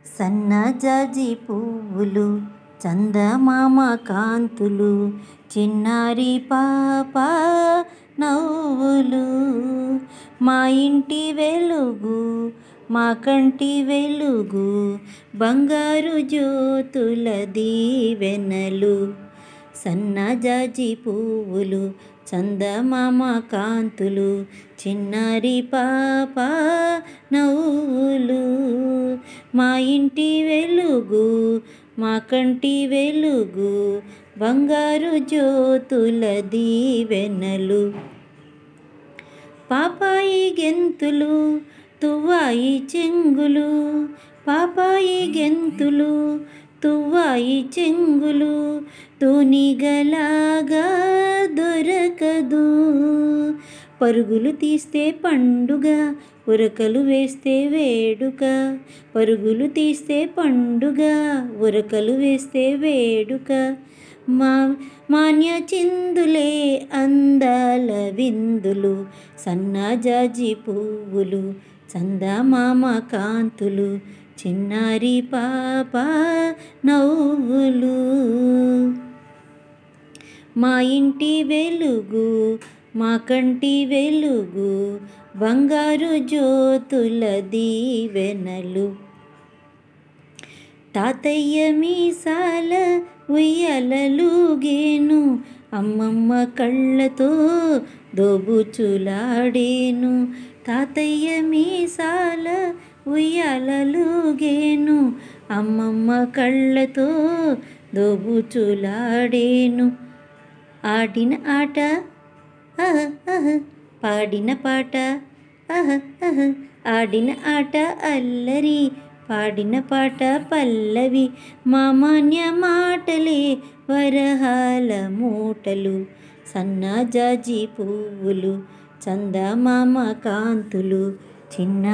సన్నజాజి పువ్వులు చందమామ కాంతులు చిన్నారి పాప నవ్వులు మా ఇంటి వెలుగు మా కంటి వెలుగు బంగారు జ్యోతుల దీవెనలు. సన్నజాజి పువ్వులు చందమామ కాంతులు చిన్నారి పాప నవ్వులు మా ఇంటి వెలుగు మా కంటి వెలుగు బంగారు జ్యోతుల దీవెనలు. పాపాయి గెంతులు తువ్వాయి చెంగులు పాపాయి గెంతులు తువ్వాయి చెంగులు తూనిగలాగా దొరకదు. పరుగులు తీస్తే పండుగ ఉరకలు వేస్తే వేడుక పరుగులు తీస్తే పండుగ ఉరకలు వేస్తే వేడుక మాన్య చిందులే అందాల విందులు. సన్నజాజి పువ్వులు చందమామ కాంతులు చిన్నారి పాప నవ్వులు మా ఇంటి వెలుగు మా కంటి వెలుగు బంగారు జ్యోతుల దీవెనలు. తాతయ్య మీసాల ఉయ్యాలలుగేను అమ్మమ్మ కళ్ళతో దోబుచులాడేను. తాతయ్య మీసాల ఉయ్యాలలుగేను అమ్మమ్మ కళ్ళతో దోబుచులాడేను. ఆడిన ఆట పాడిన పాట ఆడిన ఆట అల్లరి పాడిన పాట పల్లవి మామాన్య మాటలే వరహాల మూటలు. సన్నజాజి పువ్వులు చందమామ కాంతులు చిన్న